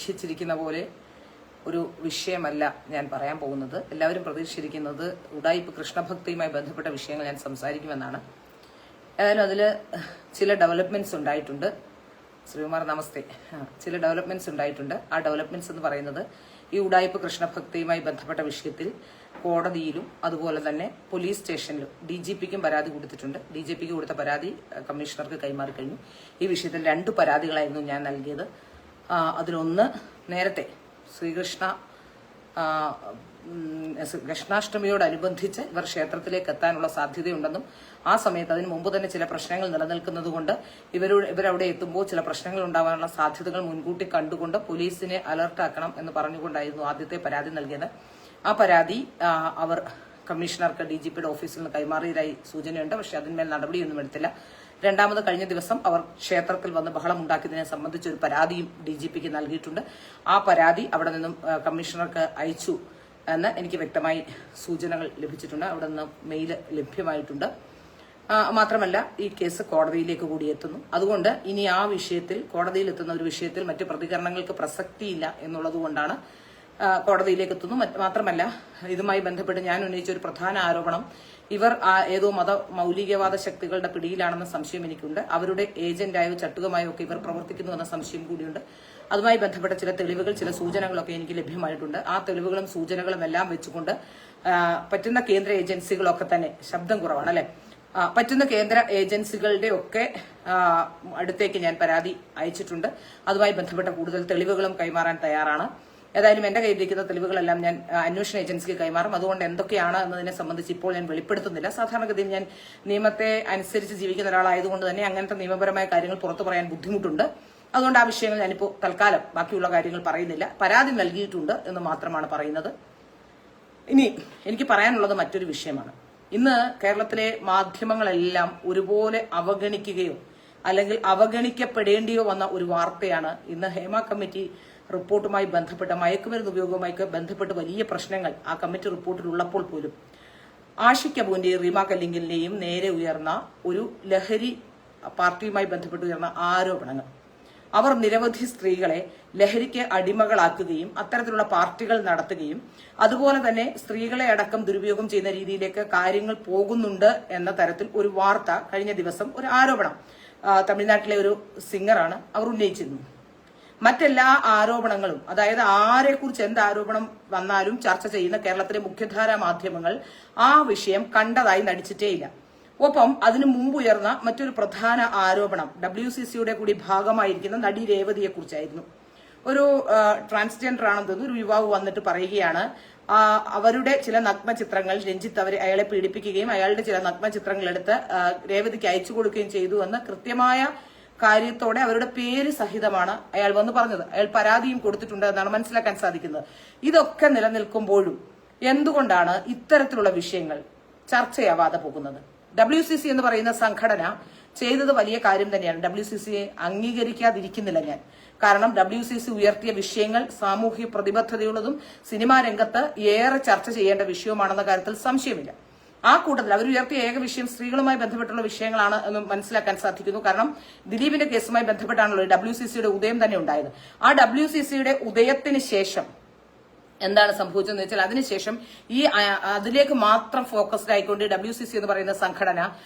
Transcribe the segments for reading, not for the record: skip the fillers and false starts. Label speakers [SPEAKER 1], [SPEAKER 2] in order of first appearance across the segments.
[SPEAKER 1] പ്രതീക്ഷിച്ചിരിക്കുന്ന പോലെ ഒരു വിഷയമല്ല ഞാൻ പറയാൻ പോകുന്നത്. എല്ലാവരും പ്രതീക്ഷിച്ചിരിക്കുന്നത് ഉഡായിപ്പ് കൃഷ്ണഭക്തിയുമായി ബന്ധപ്പെട്ട വിഷയങ്ങൾ ഞാൻ സംസാരിക്കുമെന്നാണ്. ഏതായാലും അതിൽ ചില ഡെവലപ്മെന്റ്സ് ഉണ്ടായിട്ടുണ്ട്. ശ്രീകുമാർ നമസ്തേ. ചില ഡെവലപ്മെന്റ്സ് ഉണ്ടായിട്ടുണ്ട്. ആ ഡെവലപ്മെന്റ്സ് എന്ന് പറയുന്നത് ഈ ഉഡായിപ്പ് കൃഷ്ണഭക്തിയുമായി ബന്ധപ്പെട്ട വിഷയത്തിൽ കോടതിയിലും അതുപോലെ തന്നെ പോലീസ് സ്റ്റേഷനിലും DGPക്കും പരാതി കൊടുത്തിട്ടുണ്ട്. DGPക്ക് കൊടുത്ത പരാതി കമ്മീഷണർക്ക് കൈമാറി കഴിഞ്ഞു. ഈ വിഷയത്തിൽ 2 പരാതികളായിരുന്നു ഞാൻ നൽകിയത്. അതിലൊന്ന് നേരത്തെ കൃഷ്ണാഷ്ടമിയോടനുബന്ധിച്ച് ഇവർ ക്ഷേത്രത്തിലേക്ക് എത്താനുള്ള സാധ്യതയുണ്ടെന്നും ആ സമയത്ത് അതിന് മുമ്പ് തന്നെ ചില പ്രശ്നങ്ങൾ നിലനിൽക്കുന്നതുകൊണ്ട് ഇവരവിടെ എത്തുമ്പോൾ ചില പ്രശ്നങ്ങൾ ഉണ്ടാവാനുള്ള സാധ്യതകൾ മുൻകൂട്ടി കണ്ടുകൊണ്ട് പോലീസിനെ അലർട്ടാക്കണം എന്ന് പറഞ്ഞുകൊണ്ടായിരുന്നു ആദ്യത്തെ പരാതി നൽകിയത്. ആ പരാതി അവർ കമ്മീഷണർക്ക് DGPയുടെ ഓഫീസിൽ നിന്ന് കൈമാറിയതായി സൂചനയുണ്ട്. പക്ഷെ അതിന്മേൽ നടപടിയൊന്നും എടുത്തില്ല. രണ്ടാമത് കഴിഞ്ഞ ദിവസം അവർ ക്ഷേത്രത്തിൽ വന്ന് ബഹളമുണ്ടാക്കിയതിനെ സംബന്ധിച്ച് ഒരു പരാതിയും DGPക്ക് നൽകിയിട്ടുണ്ട്. ആ പരാതി അവിടെ നിന്നും കമ്മീഷണർക്ക് അയച്ചു എന്ന് എനിക്ക് വ്യക്തമായി സൂചനകൾ ലഭിച്ചിട്ടുണ്ട്. അവിടെ നിന്ന് മെയിൽ ലഭ്യമായിട്ടുണ്ട്. മാത്രമല്ല ഈ കേസ് കോടതിയിലേക്ക് കൂടി എത്തുന്നു. അതുകൊണ്ട് ഇനി ആ വിഷയത്തിൽ കോടതിയിൽ എത്തുന്ന ഒരു വിഷയത്തിൽ മറ്റു പ്രതികരണങ്ങൾക്ക് പ്രസക്തിയില്ല എന്നുള്ളതുകൊണ്ടാണ് കോടതിയിലേക്ക് എത്തുന്നു. മാത്രമല്ല ഇതുമായി ബന്ധപ്പെട്ട് ഞാൻ ഉന്നയിച്ച ഒരു പ്രധാന ആരോപണം ഇവർ ഏതോ മൗലികവാദ ശക്തികളുടെ പിടിയിലാണെന്ന സംശയം എനിക്കുണ്ട്. അവരുടെ ഏജന്റായോ ചട്ടുകമായോ ഒക്കെ ഇവർ പ്രവർത്തിക്കുന്നു എന്ന സംശയം കൂടിയുണ്ട്. അതുമായി ബന്ധപ്പെട്ട ചില തെളിവുകൾ ചില സൂചനകളൊക്കെ എനിക്ക് ലഭ്യമായിട്ടുണ്ട്. ആ തെളിവുകളും സൂചനകളും എല്ലാം വെച്ചുകൊണ്ട് പറ്റുന്ന കേന്ദ്ര ഏജൻസികളൊക്കെ തന്നെ ശബ്ദം കുറവാണ് അല്ലെ പറ്റുന്ന കേന്ദ്ര ഏജൻസികളുടെ ഒക്കെ അടുത്തേക്ക് ഞാൻ പരാതി അയച്ചിട്ടുണ്ട്. അതുമായി ബന്ധപ്പെട്ട കൂടുതൽ തെളിവുകളും കൈമാറാൻ തയ്യാറാണ്. ഏതായാലും എന്റെ കയ്യിലിരിക്കുന്ന തെളിവുകളെല്ലാം ഞാൻ അന്വേഷണ ഏജൻസിക്ക് കൈമാറും. അതുകൊണ്ട് എന്തൊക്കെയാണ് എന്നതിനെ സംബന്ധിച്ച് ഇപ്പോൾ ഞാൻ വെളിപ്പെടുത്തുന്നില്ല. സാധാരണഗതിയിൽ ഞാൻ നിയമത്തെ അനുസരിച്ച് ജീവിക്കുന്ന ഒരാളായതുകൊണ്ട് തന്നെ അങ്ങനത്തെ നിയമപരമായ കാര്യങ്ങൾ പുറത്തു പറയാൻ ബുദ്ധിമുട്ടുണ്ട്. അതുകൊണ്ട് ആ വിഷയങ്ങൾ ഞാനിപ്പോൾ തൽക്കാലം ബാക്കിയുള്ള കാര്യങ്ങൾ പറയുന്നില്ല. പരാതി നൽകിയിട്ടുണ്ട് എന്ന് മാത്രമാണ് പറയുന്നത്. ഇനി എനിക്ക് പറയാനുള്ളത് മറ്റൊരു വിഷയമാണ്. ഇന്ന് കേരളത്തിലെ മാധ്യമങ്ങളെല്ലാം ഒരുപോലെ അവഗണിക്കുകയോ അല്ലെങ്കിൽ അവഗണിക്കപ്പെടേണ്ടിയോ വന്ന ഒരു വാർത്തയാണ് ഇന്ന് ഹേമ കമ്മിറ്റി റിപ്പോർട്ടുമായി ബന്ധപ്പെട്ട മയക്കുമരുന്ന് ഉപയോഗവുമായി ബന്ധപ്പെട്ട് വലിയ പ്രശ്നങ്ങൾ ആ കമ്മിറ്റി റിപ്പോർട്ടിൽ ഉള്ളപ്പോൾ പോലും ആഷിക് അബുവിന്റെയും റീമ കല്ലിങ്കലിന്റെയും നേരെ ഉയർന്ന ഒരു ലഹരി പാർട്ടിയുമായി ബന്ധപ്പെട്ട് ഉയർന്ന ആരോപണങ്ങൾ. അവർ നിരവധി സ്ത്രീകളെ ലഹരിക്ക് അടിമകളാക്കുകയും അത്തരത്തിലുള്ള പാർട്ടികൾ നടത്തുകയും അതുപോലെ തന്നെ സ്ത്രീകളെ അടക്കം ദുരുപയോഗം ചെയ്യുന്ന രീതിയിലേക്ക് കാര്യങ്ങൾ പോകുന്നുണ്ട് എന്ന തരത്തിൽ ഒരു വാർത്ത കഴിഞ്ഞ ദിവസം ഒരു ആരോപണം തമിഴ്നാട്ടിലെ ഒരു സിംഗറാണ് അവർ ഉന്നയിച്ചിരുന്നു. മറ്റെല്ലാ ആരോപണങ്ങളും അതായത് ആരെക്കുറിച്ച് എന്ത് ആരോപണം വന്നാലും ചർച്ച ചെയ്യുന്ന കേരളത്തിലെ മുഖ്യധാരാ മാധ്യമങ്ങൾ ആ വിഷയം കണ്ടതായി നടിച്ചിട്ടേയില്ല. ഒപ്പം അതിനു മുമ്പ് ഉയർന്ന മറ്റൊരു പ്രധാന ആരോപണം WCCയുടെ കൂടി ഭാഗമായിരിക്കുന്ന നടി രേവതിയെക്കുറിച്ചായിരുന്നു. ഒരു ട്രാൻസ്ജെൻഡർ ആണെന്ന് തോന്നുന്നു ഒരു യുവാവ് വന്നിട്ട് പറയുകയാണ് അവരുടെ ചില നഗ്നചിത്രങ്ങൾ രഞ്ജിത്ത് അയാളെ പീഡിപ്പിക്കുകയും അയാളുടെ ചില നഗ്നചിത്രങ്ങൾ എടുത്ത് രേവതിക്ക് അയച്ചു കൊടുക്കുകയും ചെയ്തു എന്ന് കൃത്യമായ കാര്യത്തോടെ അവരുടെ പേര് സഹിതമാണ് അയാൾ വന്ന് പറഞ്ഞത്. അയാൾ പരാതിയും കൊടുത്തിട്ടുണ്ട് എന്നാണ് മനസ്സിലാക്കാൻ സാധിക്കുന്നത്. ഇതൊക്കെ നിലനിൽക്കുമ്പോഴും എന്തുകൊണ്ടാണ് ഇത്തരത്തിലുള്ള വിഷയങ്ങൾ ചർച്ചയാവാതെ പോകുന്നത്? WCC എന്ന് പറയുന്ന സംഘടന ചെയ്തത് വലിയ കാര്യം തന്നെയാണ്. WCCയെ അംഗീകരിക്കാതിരിക്കുന്നില്ല ഞാൻ. കാരണം WCC ഉയർത്തിയ വിഷയങ്ങൾ സാമൂഹ്യ പ്രതിബദ്ധതയുള്ളതും സിനിമാ രംഗത്ത് ഏറെ ചർച്ച ചെയ്യേണ്ട വിഷയവുമാണെന്ന കാര്യത്തിൽ സംശയമില്ല. ആ കൂട്ടത്തിൽ അവർ ഉയർത്തിയ ഏക വിഷയം സ്ത്രീകളുമായി ബന്ധപ്പെട്ടുള്ള വിഷയങ്ങളാണ് എന്ന് മനസ്സിലാക്കാൻ സാധിക്കുന്നു. കാരണം ദിലീപിന്റെ കേസുമായി ബന്ധപ്പെട്ടാണല്ലോ WCCയുടെ ഉദയം തന്നെ ഉണ്ടായത്. ആ WCCയുടെ ഉദയത്തിന് ശേഷം എന്താണ് സംഭവിച്ചതെന്ന് വെച്ചാൽ അതിനുശേഷം ഈ അതിലേക്ക് മാത്രം ഫോക്കസ്ഡ് ആയിക്കൊണ്ട് WCC എന്ന് പറയുന്ന സംഘടന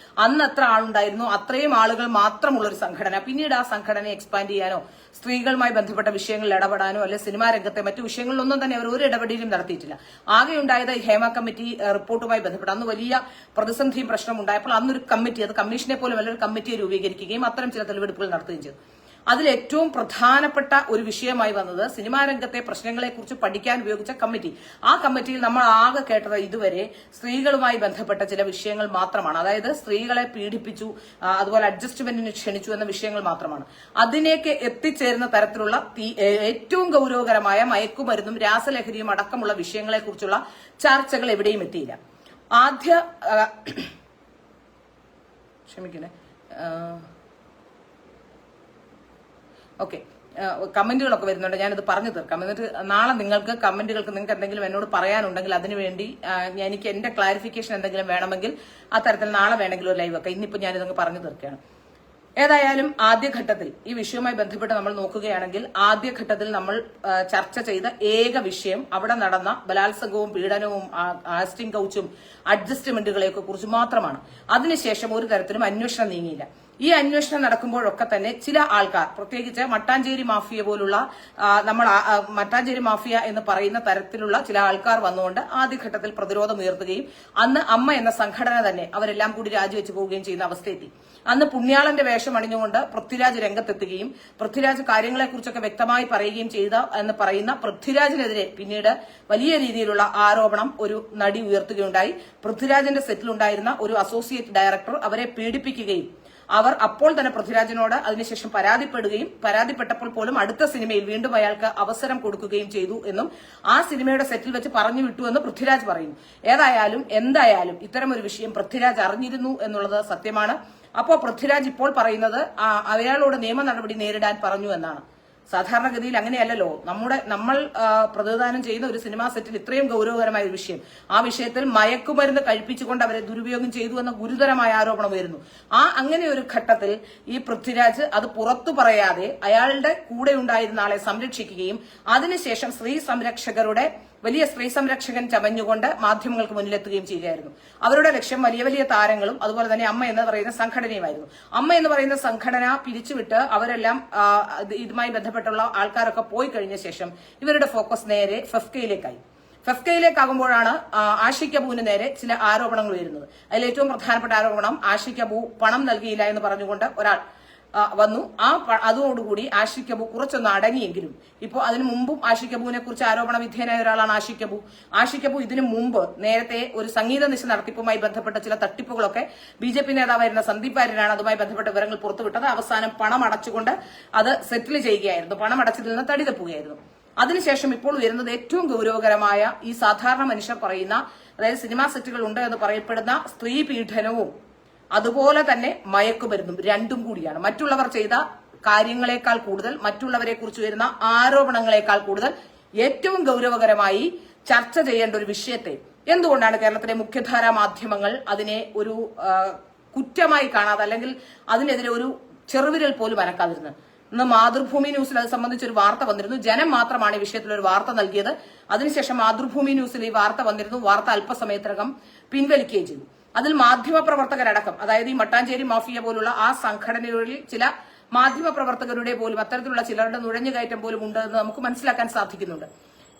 [SPEAKER 1] അന്ന് എത്ര ആളുണ്ടായിരുന്നു അത്രയും ആളുകൾ മാത്രമുള്ള ഒരു സംഘടന പിന്നീട് ആ സംഘടനയെ എക്സ്പാൻഡ് ചെയ്യാനോ സ്ത്രീകളുമായി ബന്ധപ്പെട്ട വിഷയങ്ങളിൽ ഇടപെടാനോ അല്ലെ സിനിമാ രംഗത്തെ മറ്റു വിഷയങ്ങളിലൊന്നും തന്നെ അവർ ഒരു ഇടപെടലും നടത്തിയിട്ടില്ല. ആകെ ഉണ്ടായത് ഹേമ കമ്മിറ്റി റിപ്പോർട്ടുമായി ബന്ധപ്പെട്ട് അന്ന് വലിയ പ്രതിസന്ധിയും പ്രശ്നം ഉണ്ടായപ്പോൾ അന്നൊരു കമ്മിറ്റി അത് കമ്മീഷനെ പോലും വലിയൊരു കമ്മിറ്റിയെ രൂപീകരിക്കുകയും അത്തരം ചില തെളിവെടുപ്പുകൾ നടത്തുകയും ചെയ്തു. അതിൽ ഏറ്റവും പ്രധാനപ്പെട്ട ഒരു വിഷയമായി വന്നത് സിനിമാ രംഗത്തെ പ്രശ്നങ്ങളെക്കുറിച്ച് പഠിക്കാൻ ഉപയോഗിച്ച കമ്മിറ്റി. ആ കമ്മിറ്റിയിൽ നമ്മൾ ആകെ കേട്ടത് ഇതുവരെ സ്ത്രീകളുമായി ബന്ധപ്പെട്ട ചില വിഷയങ്ങൾ മാത്രമാണ്. അതായത് സ്ത്രീകളെ പീഡിപ്പിച്ചു അതുപോലെ അഡ്ജസ്റ്റ്മെന്റിന് ക്ഷണിച്ചു എന്ന വിഷയങ്ങൾ മാത്രമാണ്. അതിലേക്ക് എത്തിച്ചേരുന്ന തരത്തിലുള്ള ഏറ്റവും ഗൌരവകരമായ മയക്കുമരുന്നും രാസലഹരിയും അടക്കമുള്ള വിഷയങ്ങളെക്കുറിച്ചുള്ള ചർച്ചകൾ എവിടെയും എത്തിയില്ല. ഓക്കെ കമന്റുകളൊക്കെ വരുന്നുണ്ട്. ഞാനിത് പറഞ്ഞു തീർക്കാം. എന്നിട്ട് നാളെ നിങ്ങൾക്ക് എന്തെങ്കിലും എന്നോട് പറയാനുണ്ടെങ്കിൽ അതിനുവേണ്ടി എനിക്ക് എന്റെ ക്ലാരിഫിക്കേഷൻ എന്തെങ്കിലും വേണമെങ്കിൽ ആ തരത്തിൽ നാളെ വേണമെങ്കിൽ ഒരു ലൈവ് ഒക്കെ ഇന്നിപ്പോ ഞാനിതങ്ങ് പറഞ്ഞു തീർക്കുകയാണ്. ഏതായാലും ആദ്യഘട്ടത്തിൽ ഈ വിഷയവുമായി ബന്ധപ്പെട്ട് നമ്മൾ നോക്കുകയാണെങ്കിൽ ആദ്യഘട്ടത്തിൽ നമ്മൾ ചർച്ച ചെയ്ത ഏക വിഷയം അവിടെ നടന്ന ബലാത്സംഗവും പീഡനവും ആസ്റ്റിംഗ് കൗച്ചും അഡ്ജസ്റ്റ്മെന്റുകളെയൊക്കെ കുറിച്ച് മാത്രമാണ്. അതിനുശേഷം ഒരു തരത്തിലും അന്വേഷണം നീങ്ങിയില്ല. ഈ അന്വേഷണം നടക്കുമ്പോഴൊക്കെ തന്നെ ചില ആൾക്കാർ, പ്രത്യേകിച്ച് മട്ടാഞ്ചേരി മാഫിയ പോലുള്ള മട്ടാഞ്ചേരി മാഫിയ എന്ന് പറയുന്ന തരത്തിലുള്ള ചില ആൾക്കാർ വന്നുകൊണ്ട് ആദ്യഘട്ടത്തിൽ പ്രതിരോധം ഉയർത്തുകയും അന്ന് അമ്മ എന്ന സംഘടന തന്നെ അവരെല്ലാം കൂടി രാജിവെച്ചു പോവുകയും ചെയ്യുന്ന അവസ്ഥയെത്തി. അന്ന് പുണ്യാളന്റെ വേഷം അണിഞ്ഞുകൊണ്ട് പൃഥ്വിരാജ് രംഗത്തെത്തുകയും പൃഥ്വിരാജ് കാര്യങ്ങളെക്കുറിച്ചൊക്കെ വ്യക്തമായി പറയുകയും ചെയ്ത എന്ന് പറയുന്ന പൃഥ്വിരാജിനെതിരെ പിന്നീട് വലിയ രീതിയിലുള്ള ആരോപണം ഒരു നടി ഉയർത്തുകയുണ്ടായി. പൃഥ്വിരാജിന്റെ സെറ്റിലുണ്ടായിരുന്ന ഒരു അസോസിയേറ്റ് ഡയറക്ടർ അവരെ പീഡിപ്പിക്കുകയും അവർ അപ്പോൾ തന്നെ പൃഥ്വിരാജിനോട് അതിനുശേഷം പരാതിപ്പെട്ടപ്പോൾ പോലും അടുത്ത സിനിമയിൽ വീണ്ടും അയാൾക്ക് അവസരം കൊടുക്കുകയും ചെയ്തു എന്നും ആ സിനിമയുടെ സെറ്റിൽ വെച്ച് പറഞ്ഞു വിട്ടു എന്ന് പൃഥ്വിരാജ് പറയുന്നു. എന്തായാലും ഇത്തരം ഒരു വിഷയം പൃഥ്വിരാജ് അറിഞ്ഞിരുന്നു എന്നുള്ളത് സത്യമാണ്. അപ്പോൾ പൃഥ്വിരാജ് ഇപ്പോൾ പറയുന്നത് അയാളോട് നിയമ നടപടി നേരിടാൻ പറഞ്ഞു എന്നാണ്. സാധാരണഗതിയിൽ അങ്ങനെയല്ലല്ലോ. നമ്മൾ പ്രതിദാനം ചെയ്യുന്ന ഒരു സിനിമാ സെറ്റിൽ ഇത്രയും ഗൗരവകരമായ ഒരു വിഷയം, ആ വിഷയത്തിൽ മയക്കുമരുന്ന് കഴിപ്പിച്ചുകൊണ്ട് അവരെ ദുരുപയോഗം ചെയ്തു എന്ന ഗുരുതരമായ ആരോപണം വരുന്നു. അങ്ങനെ ഒരു ഘട്ടത്തിൽ ഈ പൃഥ്വിരാജ് അത് പുറത്തു പറയാതെ അയാളുടെ കൂടെ ഉണ്ടായിരുന്ന ആളെ സംരക്ഷിക്കുകയും അതിനുശേഷം വലിയ സ്ത്രീ സംരക്ഷകൻ ചമഞ്ഞുകൊണ്ട് മാധ്യമങ്ങൾക്ക് മുന്നിലെത്തുകയും ചെയ്യുകയായിരുന്നു. അവരുടെ ലക്ഷ്യം വലിയ വലിയ താരങ്ങളും അതുപോലെ തന്നെ അമ്മ എന്ന് പറയുന്ന സംഘടനയുമായിരുന്നു. അമ്മ എന്ന് പറയുന്ന സംഘടന പിരിച്ചുവിട്ട് അവരെല്ലാം ഇതുമായി ബന്ധപ്പെട്ടുള്ള ആൾക്കാരൊക്കെ പോയി കഴിഞ്ഞ ശേഷം ഇവരുടെ ഫോക്കസ് നേരെ ഫെഫ്കയിലേക്കായി. ഫെഫ്കയിലേക്കാകുമ്പോഴാണ് ആഷിക് അബുവിന് നേരെ ചില ആരോപണങ്ങൾ വരുന്നത്. അതിൽ ഏറ്റവും പ്രധാനപ്പെട്ട ആരോപണം ആഷിക് അബു പണം നൽകിയില്ല എന്ന് പറഞ്ഞുകൊണ്ട് ഒരാൾ വന്നു. അതോടുകൂടി ആഷിക് അബു കുറച്ചൊന്ന് അടങ്ങിയെങ്കിലും ഇപ്പോൾ അതിനു മുമ്പും ആഷിക് അബുവിനെ കുറിച്ച് ആരോപണ വിധേയനായ ഒരാളാണ് ആഷിക് അബു ഇതിനു മുമ്പ് നേരത്തെ ഒരു സംഗീത നിശ നടത്തിപ്പുമായി ബന്ധപ്പെട്ട ചില തട്ടിപ്പുകളൊക്കെ BJP നേതാവായിരുന്ന സന്ദീപ് വാര്യരാണ് അതുമായി ബന്ധപ്പെട്ട വിവരങ്ങൾ പുറത്തുവിട്ടത്. അവസാനം പണം അടച്ചുകൊണ്ട് അത് സെറ്റിൽ ചെയ്യുകയായിരുന്നു. പണം അടച്ചതിൽ നിന്ന് തടി തപ്പുകയായിരുന്നു. അതിനുശേഷം ഇപ്പോൾ വരുന്നത് ഏറ്റവും ഗൗരവകരമായ ഈ സാധാരണ മനുഷ്യർ പറയുന്ന, അതായത് സിനിമാ സെറ്റുകൾ ഉണ്ട് എന്ന് പറയപ്പെടുന്ന സ്ത്രീ പീഡനവും അതുപോലെ തന്നെ മയക്കുമരുന്നും രണ്ടും കൂടിയാണ്. മറ്റുള്ളവർ ചെയ്ത കാര്യങ്ങളെക്കാൾ കൂടുതൽ, മറ്റുള്ളവരെ കുറിച്ച് വരുന്ന ആരോപണങ്ങളെക്കാൾ കൂടുതൽ ഏറ്റവും ഗൗരവകരമായി ചർച്ച ചെയ്യേണ്ട ഒരു വിഷയത്തെ എന്തുകൊണ്ടാണ് കേരളത്തിലെ മുഖ്യധാരാ മാധ്യമങ്ങൾ അതിനെ ഒരു കുറ്റമായി കാണാതെ, അല്ലെങ്കിൽ അതിനെതിരെ ഒരു ചെറുവിരൽ പോലും അനക്കാതിരുന്നത്? ഇന്ന് മാതൃഭൂമി ന്യൂസിൽ അത് സംബന്ധിച്ചൊരു വാർത്ത വന്നിരുന്നു. ജനം മാത്രമാണ് ഈ വിഷയത്തിൽ ഒരു വാർത്ത നൽകിയത്. അതിനുശേഷം മാതൃഭൂമി ന്യൂസിൽ ഈ വാർത്ത വന്നിരുന്നു. വാർത്ത അല്പസമയത്തിനകം പിൻവലിക്കുകയും ചെയ്തു. അതിൽ മാധ്യമപ്രവർത്തകരടക്കം, അതായത് ഈ മട്ടാഞ്ചേരി മാഫിയ പോലുള്ള ആ സംഘടനകളിൽ ചില മാധ്യമപ്രവർത്തകരുടെ പോലും അത്തരത്തിലുള്ള ചിലരുടെ നുഴഞ്ഞുകയറ്റം പോലും ഉണ്ടെന്ന് നമുക്ക് മനസ്സിലാക്കാൻ സാധിക്കുന്നുണ്ട്.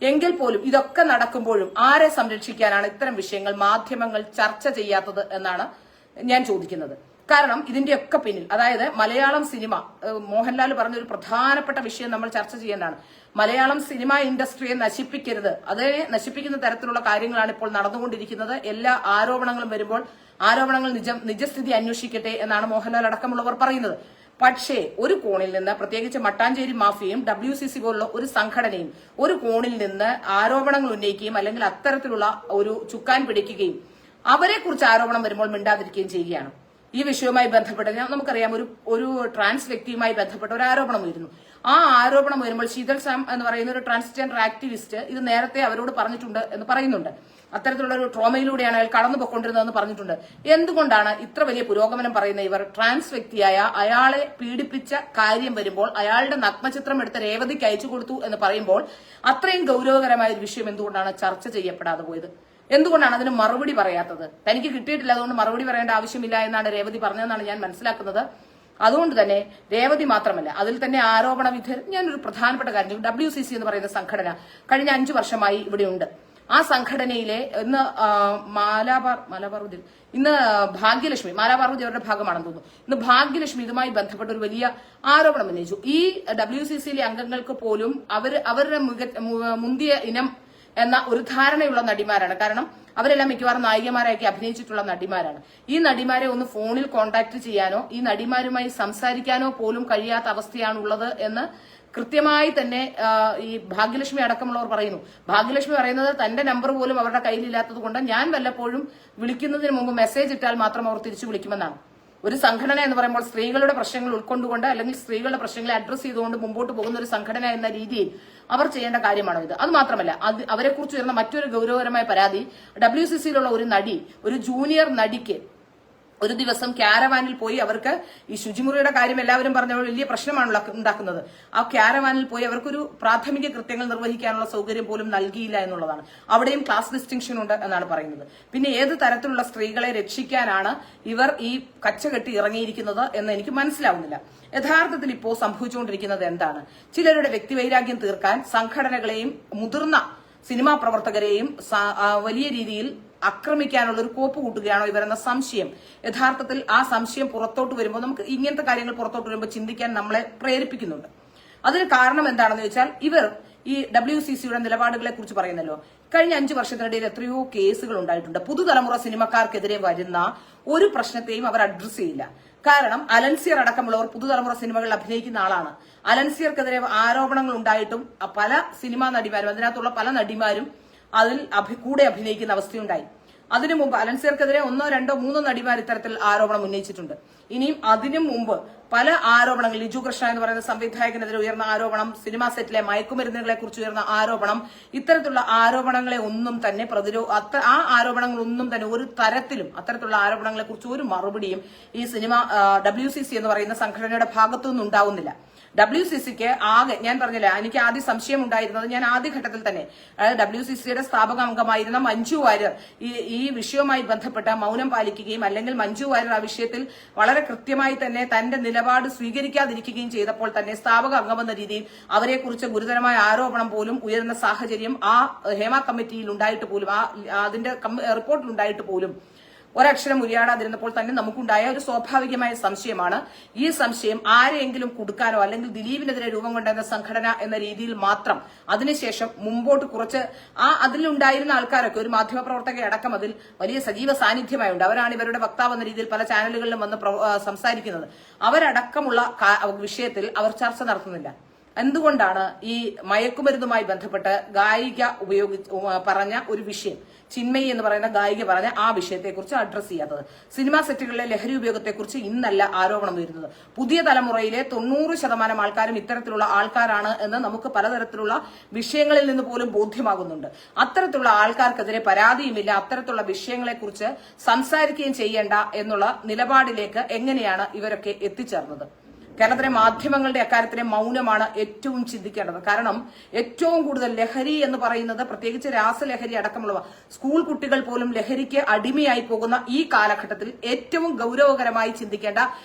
[SPEAKER 1] എങ്കിൽ പോലും ഇതൊക്കെ നടക്കുമ്പോഴും ആരെ സംരക്ഷിക്കാനാണ് ഇത്തരം വിഷയങ്ങൾ മാധ്യമങ്ങൾ ചർച്ച ചെയ്യാത്തത് എന്നാണ് ഞാൻ ചോദിക്കുന്നത്. കാരണം ഇതിന്റെയൊക്കെ പിന്നിൽ, അതായത് മലയാളം സിനിമ, മോഹൻലാൽ പറഞ്ഞൊരു പ്രധാനപ്പെട്ട വിഷയം നമ്മൾ ചർച്ച ചെയ്യേണ്ടതാണ്. മലയാളം സിനിമ ഇൻഡസ്ട്രിയെ നശിപ്പിക്കരുത്, അതിനെ നശിപ്പിക്കുന്ന തരത്തിലുള്ള കാര്യങ്ങളാണ് ഇപ്പോൾ നടന്നുകൊണ്ടിരിക്കുന്നത്. എല്ലാ ആരോപണങ്ങളും വരുമ്പോൾ ആരോപണങ്ങൾ നിജസ്ഥിതി അന്വേഷിക്കട്ടെ എന്നാണ് മോഹൻലാൽ അടക്കമുള്ളവർ പറയുന്നത്. പക്ഷേ ഒരു കോണിൽ നിന്ന്, പ്രത്യേകിച്ച് മട്ടാഞ്ചേരി മാഫിയയും WCC പോലുള്ള ഒരു സംഘടനയും ഒരു കോണിൽ നിന്ന് ആരോപണങ്ങൾ ഉന്നയിക്കുകയും അല്ലെങ്കിൽ അത്തരത്തിലുള്ള ഒരു ചുക്കാൻ പിടിക്കുകയും അവരെ കുറിച്ച് ആരോപണം വരുമ്പോൾ മിണ്ടാതിരിക്കുകയും ചെയ്യുകയാണ്. ഈ വിഷയവുമായി ബന്ധപ്പെട്ട് നമുക്കറിയാം, ഒരു ട്രാൻസ് വ്യക്തിയുമായി ബന്ധപ്പെട്ട ഒരു ആരോപണം വരുന്നു. ആ ആരോപണം വരുമ്പോൾ ശീതൽ സാം എന്ന് പറയുന്ന ഒരു ട്രാൻസ്ജെൻഡർ ആക്ടിവിസ്റ്റ് ഇത് നേരത്തെ അവരോട് പറഞ്ഞിട്ടുണ്ട് എന്ന് പറയുന്നുണ്ട്. അത്തരത്തിലുള്ള ഒരു ട്രോമയിലൂടെയാണ് അയാൾ കടന്നുപോയിക്കൊണ്ടിരുന്നതെന്ന് പറഞ്ഞിട്ടുണ്ട്. എന്തുകൊണ്ടാണ് ഇത്ര വലിയ പുരോഗമനം പറയുന്ന ഇവർ ട്രാൻസ് വ്യക്തിയായ അയാളെ പീഡിപ്പിച്ച കാര്യം വരുമ്പോൾ അയാളുടെ നഗ്നചിത്രം എടുത്ത് രേവതിക്ക് അയച്ചു കൊടുത്തു എന്ന് പറയുമ്പോൾ അത്രയും ഗൗരവകരമായ ഒരു വിഷയം എന്തുകൊണ്ടാണ് ചർച്ച ചെയ്യപ്പെടാതെ പോയത്? എന്തുകൊണ്ടാണ് അതിന് മറുപടി പറയാത്തത്? തനിക്ക് കിട്ടിയിട്ടില്ല, അതുകൊണ്ട് മറുപടി പറയേണ്ട ആവശ്യമില്ല എന്നാണ് രേവതി പറഞ്ഞതെന്നാണ് ഞാൻ മനസ്സിലാക്കുന്നത്. അതുകൊണ്ട് തന്നെ രേവതി മാത്രമല്ല, അതിൽ തന്നെ ആരോപണ വിധേയർ, ഞാനൊരു പ്രധാനപ്പെട്ട കാര്യം, WCC എന്ന് പറയുന്ന സംഘടന കഴിഞ്ഞ 5 വർഷമായി ഇവിടെയുണ്ട്. ആ സംഘടനയിലെ ഇന്ന് ഇന്ന് ഭാഗ്യലക്ഷ്മി, മാലാപാർവതി അവരുടെ ഭാഗമാണെന്ന് തോന്നുന്നു, ഇന്ന് ഭാഗ്യലക്ഷ്മി ഇതുമായി ബന്ധപ്പെട്ട ഒരു വലിയ ആരോപണം ഉന്നയിച്ചു. ഈ WCCയിലെ അംഗങ്ങൾക്ക് പോലും അവരുടെ മുന്തിയ ഇനം എന്ന ഒരു ധാരണയുള്ള നടിമാരാണ്. കാരണം അവരെല്ലാം മിക്കവാറും നായികമാരാക്കി അഭിനയിച്ചിട്ടുള്ള നടിമാരാണ്. ഈ നടിമാരെ ഒന്ന് ഫോണിൽ കോൺടാക്ട് ചെയ്യാനോ ഈ നടിമാരുമായി സംസാരിക്കാനോ പോലും കഴിയാത്ത അവസ്ഥയാണുള്ളത് എന്ന് കൃത്യമായി തന്നെ ഈ ഭാഗ്യലക്ഷ്മി അടക്കമുള്ളവർ പറയുന്നു. ഭാഗ്യലക്ഷ്മി പറയുന്നത് തന്റെ നമ്പർ പോലും അവരുടെ കയ്യിലില്ലാത്തത് കൊണ്ട് ഞാൻ വല്ലപ്പോഴും വിളിക്കുന്നതിന് മുമ്പ് മെസ്സേജ് ഇട്ടാൽ മാത്രം അവർ തിരിച്ചു വിളിക്കുമെന്നാണ്. ഒരു സംഘടന എന്ന് പറയുമ്പോൾ സ്ത്രീകളുടെ പ്രശ്നങ്ങൾ ഉൾക്കൊണ്ടുകൊണ്ട് അല്ലെങ്കിൽ സ്ത്രീകളുടെ പ്രശ്നങ്ങളെ അഡ്രസ് ചെയ്തുകൊണ്ട് മുമ്പോട്ട് പോകുന്ന ഒരു സംഘടന എന്ന രീതിയിൽ അവർ ചെയ്യേണ്ട കാര്യമാണോ ഇത്? അത് മാത്രമല്ല, അവരെക്കുറിച്ച് വരുന്ന മറ്റൊരു ഗൗരവകരമായ പരാതി, WCCയിലുള്ള ഒരു നടി, ഒരു ജൂനിയർ നടിക്ക് ഒരു ദിവസം ക്യാരവാനിൽ പോയി അവർക്ക് ഈ ശുചിമുറിയുടെ കാര്യം എല്ലാവരും പറഞ്ഞ വലിയ പ്രശ്നമാണ് ഉണ്ടാക്കുന്നത്. ആ ക്യാരവാനിൽ പോയി അവർക്കൊരു പ്രാഥമിക കൃത്യങ്ങൾ നിർവഹിക്കാനുള്ള സൗകര്യം പോലും നൽകിയില്ല എന്നുള്ളതാണ്. അവിടെയും ക്ലാസ് ഡിസ്റ്റിങ്ഷൻ ഉണ്ട് എന്നാണ് പറയുന്നത്. പിന്നെ ഏത് തരത്തിലുള്ള സ്ത്രീകളെ രക്ഷിക്കാനാണ് ഇവർ ഈ കച്ചകെട്ടി ഇറങ്ങിയിരിക്കുന്നത് എന്ന് എനിക്ക് മനസ്സിലാവുന്നില്ല. യഥാർത്ഥത്തിൽ ഇപ്പോൾ സംഭവിച്ചുകൊണ്ടിരിക്കുന്നത് എന്താണ്? ചിലരുടെ വ്യക്തിവൈരാഗ്യം തീർക്കാൻ സംഘടനകളെയും മുതിർന്ന സിനിമാ പ്രവർത്തകരെയും വലിയ രീതിയിൽ ആക്രമിക്കാനുള്ള ഒരു കോപ്പ് കൂട്ടുകയാണോ ഇവരെന്ന സംശയം. യഥാർത്ഥത്തിൽ ആ സംശയം പുറത്തോട്ട് വരുമ്പോൾ നമുക്ക് ഇങ്ങനത്തെ കാര്യങ്ങൾ പുറത്തോട്ട് വരുമ്പോൾ ചിന്തിക്കാൻ നമ്മളെ പ്രേരിപ്പിക്കുന്നുണ്ട്. അതിന് കാരണം എന്താണെന്ന് വെച്ചാൽ ഇവർ ഈ WCCയുടെ നിലപാടുകളെ കുറിച്ച് പറയുന്നല്ലോ. കഴിഞ്ഞ 5 വർഷത്തിനിടയിൽ എത്രയോ കേസുകൾ ഉണ്ടായിട്ടുണ്ട്. പുതുതലമുറ സിനിമക്കാർക്കെതിരെ വരുന്ന ഒരു പ്രശ്നത്തെയും അവർ അഡ്രസ് ചെയ്യില്ല. കാരണം അലൻസിയർ അടക്കമുള്ളവർ പുതുതലമുറ സിനിമകളിൽ അഭിനയിക്കുന്ന ആളാണ്. അലൻസിയർക്കെതിരെ ആരോപണങ്ങൾ ഉണ്ടായിട്ടും പല സിനിമാ നടിമാരും അതിനകത്തുള്ള പല നടിമാരും അതിൽ കൂടെ അഭിനയിക്കുന്ന അവസ്ഥയുണ്ടായി. അതിനു മുമ്പ് അലൻസിയർക്കെതിരെ 1, 2, 3 നടിമാർ ഇത്തരത്തിൽ ആരോപണം ഉന്നയിച്ചിട്ടുണ്ട്. ഇനിയും അതിനു മുമ്പ് പല ആരോപണങ്ങൾ, ലിജു കൃഷ്ണ എന്ന് പറയുന്ന സംവിധായകനെതിരെ ഉയർന്ന ആരോപണം, സിനിമാ സെറ്റിലെ മയക്കുമരുന്നുകളെ കുറിച്ച് ഉയർന്ന ആരോപണം, ഇത്തരത്തിലുള്ള ആരോപണങ്ങളെ ഒന്നും തന്നെ ആ ആരോപണങ്ങളൊന്നും തന്നെ ഒരു തരത്തിലും അത്തരത്തിലുള്ള ആരോപണങ്ങളെ കുറിച്ച് ഒരു മറുപടിയും ഈ WCC എന്ന് പറയുന്ന സംഘടനയുടെ ഭാഗത്തുനിന്ന് ഉണ്ടാവുന്നില്ല. WCCക്ക് ആകെ ഞാൻ പറഞ്ഞില്ല, എനിക്ക് ആദ്യം സംശയം ഉണ്ടായിരുന്നത് ഞാൻ ആദ്യഘട്ടത്തിൽ തന്നെ, അതായത് WCCയുടെ സ്ഥാപക അംഗമായിരുന്ന മഞ്ജു വാര്യർ ഈ വിഷയവുമായി ബന്ധപ്പെട്ട മൗനം പാലിക്കുകയും അല്ലെങ്കിൽ മഞ്ജു വാര്യർ ആ വിഷയത്തിൽ വളരെ കൃത്യമായി തന്നെ തന്റെ നിലപാട് സ്വീകരിക്കാതിരിക്കുകയും ചെയ്തപ്പോൾ തന്നെ സ്ഥാപക അംഗമെന്ന രീതിയിൽ അവരെക്കുറിച്ച് ഗുരുതരമായ ആരോപണം പോലും ഉയരുന്ന സാഹചര്യം ആ ഹേമ കമ്മിറ്റിയിൽ ഉണ്ടായിട്ട് പോലും അതിന്റെ റിപ്പോർട്ടിൽ ഉണ്ടായിട്ട് പോലും ഒരക്ഷരം ഉരിയാടാതിരുന്നപ്പോൾ തന്നെ നമുക്കുണ്ടായ ഒരു സ്വാഭാവികമായ സംശയമാണ്. ഈ സംശയം ആരെയെങ്കിലും കൊടുക്കാനോ അല്ലെങ്കിൽ ദിലീപിനെതിരെ രൂപം കൊണ്ടുവന്ന സംഘടന എന്ന രീതിയിൽ മാത്രം അതിനുശേഷം മുമ്പോട്ട് കുറച്ച് അതിലുണ്ടായിരുന്ന ആൾക്കാരൊക്കെ ഒരു മാധ്യമപ്രവർത്തക അടക്കം അതിൽ വലിയ സജീവ സാന്നിധ്യമായുണ്ട്. അവരാണ് ഇവരുടെ വക്താവ് എന്ന രീതിയിൽ പല ചാനലുകളിലും വന്ന് സംസാരിക്കുന്നത്. അവരടക്കമുള്ള വിഷയത്തിൽ അവർ ചർച്ച നടത്തുന്നില്ല. എന്തുകൊണ്ടാണ് ഈ മയക്കുമരുന്നുമായി ബന്ധപ്പെട്ട് ഗായിക പറഞ്ഞ ഒരു വിഷയം, ചിന്മയി എന്ന് പറയുന്ന ഗായിക പറഞ്ഞ ആ വിഷയത്തെക്കുറിച്ച് അഡ്രസ് ചെയ്യാത്തത്? സിനിമാ സെറ്റുകളിലെ ലഹരി ഉപയോഗത്തെക്കുറിച്ച് ഇന്നല്ല ആരോപണം വരുന്നത്. പുതിയ തലമുറയിലെ 90% ആൾക്കാരും ഇത്തരത്തിലുള്ള ആൾക്കാരാണ് എന്ന് നമുക്ക് പലതരത്തിലുള്ള വിഷയങ്ങളിൽ നിന്ന് പോലും ബോധ്യമാകുന്നുണ്ട്. അത്തരത്തിലുള്ള ആൾക്കാർക്കെതിരെ പരാതിയുമില്ല. അത്തരത്തിലുള്ള വിഷയങ്ങളെക്കുറിച്ച് സംസാരിക്കുകയും ചെയ്യേണ്ട എന്നുള്ള നിലപാടിലേക്ക് എങ്ങനെയാണ് ഇവരൊക്കെ എത്തിച്ചേർന്നത്? കേരളത്തിലെ മാധ്യമങ്ങളുടെ അക്കാര്യത്തിലെ മൗനമാണ് ഏറ്റവും ചിന്തിക്കേണ്ടത്. കാരണം ഏറ്റവും കൂടുതൽ ലഹരി എന്ന് പറയുന്നത്, പ്രത്യേകിച്ച് രാസലഹരി അടക്കമുള്ളവ, സ്കൂൾ കുട്ടികൾ പോലും ലഹരിക്ക് അടിമയായി പോകുന്ന ഈ കാലഘട്ടത്തിൽ ഏറ്റവും ഗൌരവകരമായി ചിന്തിക്കേണ്ട,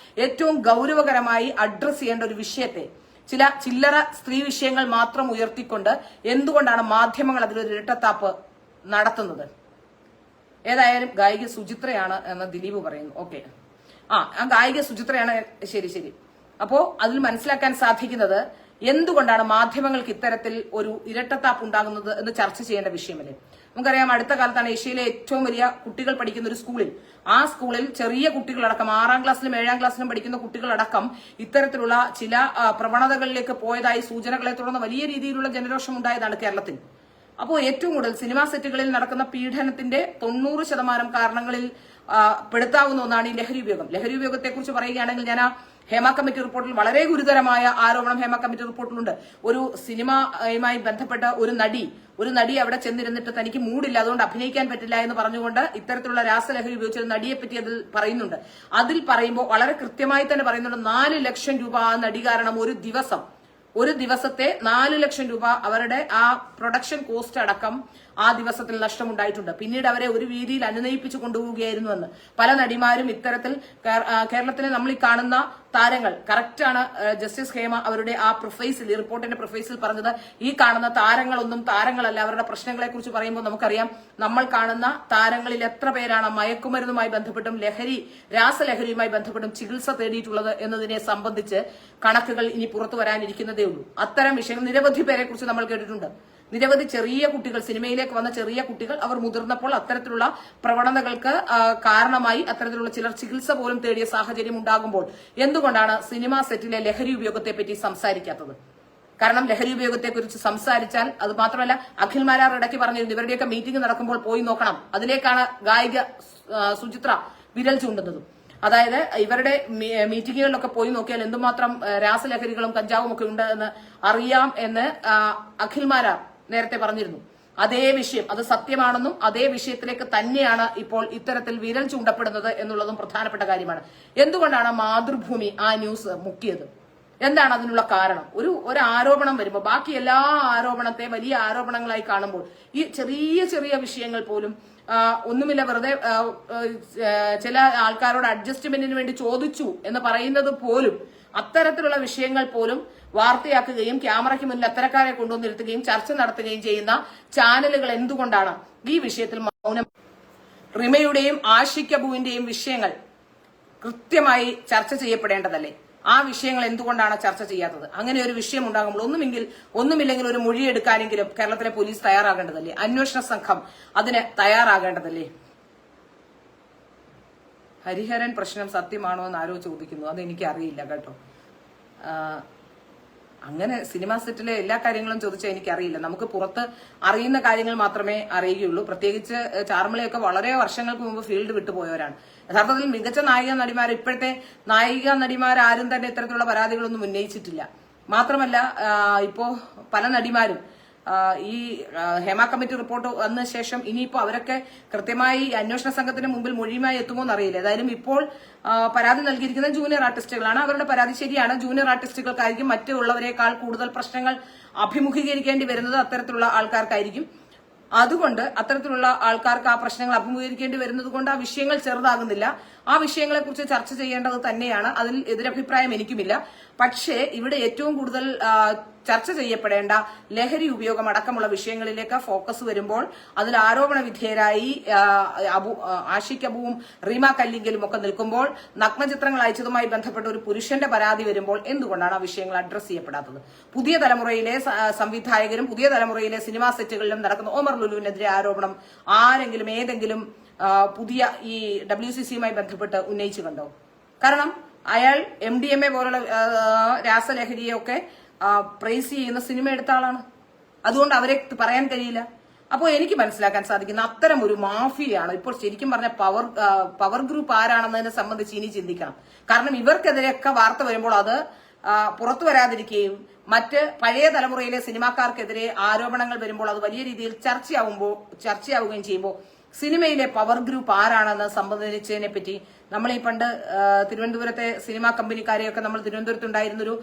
[SPEAKER 1] ഏറ്റവും ഗൌരവകരമായി അഡ്രസ് ചെയ്യേണ്ട ഒരു വിഷയത്തെ ചില്ലറ സ്ത്രീ വിഷയങ്ങൾ മാത്രം ഉയർത്തിക്കൊണ്ട് എന്തുകൊണ്ടാണ് മാധ്യമങ്ങൾ അതിലൊരു ഇരട്ടത്താപ്പ് നടത്തുന്നത്? ഏതായാലും ഗായിക സുചിത്രയാണ് എന്ന് ദിലീപ് പറയുന്നു. ഓക്കെ, ആ ഗായിക സുചിത്രയാണ്, ശരി. അപ്പോ അതിൽ മനസ്സിലാക്കാൻ സാധിക്കുന്നത് എന്തുകൊണ്ടാണ് മാധ്യമങ്ങൾക്ക് ഇത്തരത്തിൽ ഒരു ഇരട്ടത്താപ്പ് ഉണ്ടാകുന്നത് എന്ന് ചർച്ച ചെയ്യേണ്ട വിഷയമല്ലേ? നമുക്കറിയാം, അടുത്ത കാലത്താണ് ഏഷ്യയിലെ ഏറ്റവും വലിയ കുട്ടികൾ പഠിക്കുന്ന ഒരു സ്കൂളിൽ, ആ സ്കൂളിൽ ചെറിയ കുട്ടികളടക്കം 6ാം ക്ലാസ്സിലും 7ാം ക്ലാസ്സിലും പഠിക്കുന്ന കുട്ടികളടക്കം ഇത്തരത്തിലുള്ള ചില പ്രവണതകളിലേക്ക് പോയതായി സൂചനകളെ തുടർന്ന് വലിയ രീതിയിലുള്ള ജനരോഷം ഉണ്ടായതാണ് കേരളത്തിൽ. അപ്പോൾ ഏറ്റവും കൂടുതൽ സിനിമാ സെറ്റുകളിൽ നടക്കുന്ന പീഡനത്തിന്റെ 90% കാരണങ്ങളിൽ പെടുത്താവുന്ന ഒന്നാണ് ഈ ലഹരി ഉപയോഗം. ലഹരി ഉപയോഗത്തെക്കുറിച്ച് പറയുകയാണെങ്കിൽ ഞാൻ ഹേമ കമ്മിറ്റി റിപ്പോർട്ടിൽ വളരെ ഗുരുതരമായ ആരോപണം ഹേമ കമ്മിറ്റി റിപ്പോർട്ടിലുണ്ട്. ഒരു സിനിമയുമായി ബന്ധപ്പെട്ട ഒരു നടി അവിടെ ചെന്നിരുന്നിട്ട് തനിക്ക് മൂടില്ല, അതുകൊണ്ട് അഭിനയിക്കാൻ പറ്റില്ല എന്ന് പറഞ്ഞുകൊണ്ട് ഇത്തരത്തിലുള്ള രാസലഹരി ഉപയോഗിച്ച നടിയെ പറ്റി അതിൽ പറയുന്നുണ്ട്. അതിൽ പറയുമ്പോൾ വളരെ കൃത്യമായി തന്നെ പറയുന്നുണ്ട്, 4 ലക്ഷം രൂപ ആ നടി കാരണം ഒരു ദിവസത്തെ 4 ലക്ഷം രൂപ അവരുടെ ആ പ്രൊഡക്ഷൻ കോസ്റ്റ് അടക്കം ആ ദിവസത്തിൽ നഷ്ടമുണ്ടായിട്ടുണ്ട്. പിന്നീട് അവരെ ഒരു രീതിയിൽ അനുനയിപ്പിച്ചു കൊണ്ടുപോവുകയായിരുന്നുവെന്ന് പല നടിമാരും ഇത്തരത്തിൽ കേരളത്തിലെ നമ്മൾ ഈ കാണുന്ന താരങ്ങൾ, കറക്റ്റാണ് ജസ്റ്റിസ് ഹേമ അവരുടെ ആ ഈ റിപ്പോർട്ടിന്റെ പ്രൊഫൈസിൽ പറഞ്ഞത്, ഈ കാണുന്ന താരങ്ങളൊന്നും താരങ്ങളല്ല. അവരുടെ പ്രശ്നങ്ങളെ കുറിച്ച് പറയുമ്പോൾ നമുക്കറിയാം, നമ്മൾ കാണുന്ന താരങ്ങളിൽ എത്ര പേരാണ് മയക്കുമരുന്നുമായി ബന്ധപ്പെട്ടും രാസലഹരിയുമായി ബന്ധപ്പെട്ടും ചികിത്സ തേടിയിട്ടുള്ളത് എന്നതിനെ സംബന്ധിച്ച് കണക്കുകൾ ഇനി പുറത്തു വരാനിരിക്കുന്നതേ ഉള്ളൂ. അത്തരം വിഷയങ്ങൾ നിരവധി പേരെ കുറിച്ച് നമ്മൾ കേട്ടിട്ടുണ്ട്. നിരവധി ചെറിയ കുട്ടികൾ, സിനിമയിലേക്ക് വന്ന ചെറിയ കുട്ടികൾ, അവർ മുതിർന്നപ്പോൾ അത്തരത്തിലുള്ള പ്രവണതകൾക്ക് കാരണമായി അത്തരത്തിലുള്ള ചിലർ ചികിത്സ പോലും തേടിയ സാഹചര്യം ഉണ്ടാകുമ്പോൾ എന്തുകൊണ്ടാണ് സിനിമാ സെറ്റിലെ ലഹരി ഉപയോഗത്തെ പറ്റി സംസാരിക്കാത്തത്? കാരണം ലഹരി ഉപയോഗത്തെക്കുറിച്ച് സംസാരിച്ചാൽ, അത് മാത്രമല്ല അഖിൽ മാരാർ ഇടയ്ക്ക് പറഞ്ഞിരുന്നു, ഇവരുടെയൊക്കെ മീറ്റിംഗ് നടക്കുമ്പോൾ പോയി നോക്കണം. അതിലേക്കാണ് ഗായിക സുചിത്ര വിരൽ ചൂണ്ടുന്നതും. അതായത് ഇവരുടെ മീറ്റിങ്ങുകളിലൊക്കെ പോയി നോക്കിയാൽ എന്തുമാത്രം രാസലഹരികളും കഞ്ചാവും ഒക്കെ ഉണ്ട് എന്ന് അറിയാം എന്ന് അഖിൽ മാരാർ നേരത്തെ പറഞ്ഞിരുന്നു. അതേ വിഷയം, അത് സത്യമാണെന്നും അതേ വിഷയത്തിലേക്ക് തന്നെയാണ് ഇപ്പോൾ ഇത്തരത്തിൽ വിരൽ ചൂണ്ടപ്പെടുന്നത് എന്നുള്ളതും പ്രധാനപ്പെട്ട കാര്യമാണ്. എന്തുകൊണ്ടാണ് മാതൃഭൂമി ആ ന്യൂസ് മുക്കിയത്? എന്താണ് അതിനുള്ള കാരണം? ഒരു ആരോപണം വരുമ്പോൾ ബാക്കി എല്ലാ ആരോപണത്തെ വലിയ ആരോപണങ്ങളായി കാണുമ്പോൾ ഈ ചെറിയ ചെറിയ വിഷയങ്ങൾ പോലും ഒന്നുമില്ല, വെറുതെ ചില ആൾക്കാരോട് അഡ്ജസ്റ്റ്മെന്റിന് വേണ്ടി ചോദിച്ചു എന്ന് പറയുന്നത് പോലും, അത്തരത്തിലുള്ള വിഷയങ്ങൾ പോലും വാർത്തയാക്കുകയും ക്യാമറയ്ക്ക് മുന്നിൽ അത്തരക്കാരെ കൊണ്ടുവന്നിരുത്തുകയും ചർച്ച നടത്തുകയും ചെയ്യുന്ന ചാനലുകൾ എന്തുകൊണ്ടാണ് ഈ വിഷയത്തിൽ മൗനം? റിമയുടെയും ആഷിക് അബുവിന്റെയും വിഷയങ്ങൾ കൃത്യമായി ചർച്ച ചെയ്യപ്പെടേണ്ടതല്ലേ? ആ വിഷയങ്ങൾ എന്തുകൊണ്ടാണ് ചർച്ച ചെയ്യാത്തത്? അങ്ങനെ ഒരു വിഷയം ഉണ്ടാകുമ്പോൾ ഒന്നുമില്ലെങ്കിൽ ഒരു മൊഴിയെടുക്കാനെങ്കിലും കേരളത്തിലെ പോലീസ് തയ്യാറാകേണ്ടതല്ലേ? അന്വേഷണ സംഘം അതിന് തയ്യാറാകേണ്ടതല്ലേ? ഹരിഹരൻ പ്രശ്നം സത്യമാണോ എന്ന് ആരോ ചോദിക്കുന്നു. അതെനിക്ക് അറിയില്ല കേട്ടോ. അങ്ങനെ സിനിമാ സെറ്റിലെ എല്ലാ കാര്യങ്ങളും ചോദിച്ചാൽ എനിക്കറിയില്ല. നമുക്ക് പുറത്ത് അറിയുന്ന കാര്യങ്ങൾ മാത്രമേ അറിയുകയുള്ളൂ. പ്രത്യേകിച്ച് ചാർമിളയൊക്കെ വളരെ വർഷങ്ങൾക്ക് മുമ്പ് ഫീൽഡ് വിട്ടുപോയവരാണ്. യഥാർത്ഥത്തിൽ മികച്ച നായിക നടിമാർ, ഇപ്പോഴത്തെ നായിക നടിമാരാരും തന്നെ ഇത്തരത്തിലുള്ള പരാതികളൊന്നും ഉന്നയിച്ചിട്ടില്ല. മാത്രമല്ല ഇപ്പോ പല നടിമാരും ഈ ഹേമ കമ്മിറ്റി റിപ്പോർട്ട് വന്ന ശേഷം ഇനിയിപ്പോ അവരൊക്കെ കൃത്യമായി അന്വേഷണ സംഘത്തിന് മുമ്പിൽ മൊഴിയുമായി എത്തുമോ എന്നറിയില്ല. ഏതായാലും ഇപ്പോൾ പരാതി നൽകിയിരിക്കുന്ന ജൂനിയർ ആർട്ടിസ്റ്റുകളാണ്. അവരുടെ പരാതി ശരിയാണ്. ജൂനിയർ ആർട്ടിസ്റ്റുകൾക്കായിരിക്കും മറ്റുള്ളവരെക്കാൾ കൂടുതൽ പ്രശ്നങ്ങൾ അഭിമുഖീകരിക്കേണ്ടി വരുന്നത് അത്തരത്തിലുള്ള ആൾക്കാർക്കായിരിക്കും. അതുകൊണ്ട് അത്തരത്തിലുള്ള ആൾക്കാർക്ക് ആ പ്രശ്നങ്ങൾ അഭിമുഖീകരിക്കേണ്ടി വരുന്നത് കൊണ്ട് ആ വിഷയങ്ങൾ ചെറുതാകുന്നില്ല. ആ വിഷയങ്ങളെ കുറിച്ച് ചർച്ച ചെയ്യേണ്ടത് തന്നെയാണ്. അതിൽ എതിരഭിപ്രായം എനിക്കുമില്ല. പക്ഷേ ഇവിടെ ഏറ്റവും കൂടുതൽ ചർച്ച ചെയ്യപ്പെടേണ്ട ലഹരി ഉപയോഗം അടക്കമുള്ള വിഷയങ്ങളിലേക്ക് ഫോക്കസ് വരുമ്പോൾ അതിൽ ആരോപണ വിധേയരായി ആഷിക് അബുവും റീമ കല്ലിങ്കലും ഒക്കെ നിൽക്കുമ്പോൾ, നഗ്നചിത്രങ്ങൾ അയച്ചതുമായി ബന്ധപ്പെട്ട ഒരു പുരുഷന്റെ പരാതി വരുമ്പോൾ എന്തുകൊണ്ടാണ് ആ വിഷയങ്ങൾ അഡ്രസ് ചെയ്യപ്പെടാത്തത്? പുതിയ തലമുറയിലെ സംവിധായകരും പുതിയ തലമുറയിലെ സിനിമാ സെറ്റുകളിലും നടക്കുന്ന ഒമർ ലുലുവിനെതിരെ ആരോപണം ആരെങ്കിലും ഏതെങ്കിലും പുതിയ ഈ WCCയുമായി ബന്ധപ്പെട്ട് ഉന്നയിച്ചു കണ്ടോ? കാരണം അയാൾ MDMA പോലുള്ള രാസലഹരിയൊക്കെ പ്രൈസ് ചെയ്യുന്ന സിനിമ എടുത്ത ആളാണ്. അതുകൊണ്ട് അവരെ പറയാൻ കഴിയില്ല. അപ്പോൾ എനിക്ക് മനസ്സിലാക്കാൻ സാധിക്കുന്ന അത്തരം ഒരു മാഫിയയാണ് ഇപ്പോൾ ശരിക്കും പറഞ്ഞ പവർ ഗ്രൂപ്പ് ആരാണെന്നതിനെ സംബന്ധിച്ച് ഇനി ചിന്തിക്കണം. കാരണം ഇവർക്കെതിരെയൊക്കെ വാർത്ത വരുമ്പോൾ അത് പുറത്തു വരാതിരിക്കുകയും മറ്റ് പഴയ തലമുറയിലെ സിനിമാക്കാർക്കെതിരെ ആരോപണങ്ങൾ വരുമ്പോൾ അത് വലിയ രീതിയിൽ ചർച്ചയാവുകയും ചെയ്യുമ്പോൾ സിനിമയിലെ പവർ ഗ്രൂപ്പ് ആരാണെന്ന് സംബന്ധിച്ചതിനെ പറ്റി നമ്മൾ ഈ പണ്ട് തിരുവനന്തപുരത്തെ സിനിമാ കമ്പനിക്കാരെയൊക്കെ നമ്മൾ തിരുവനന്തപുരത്തുണ്ടായിരുന്നൊരു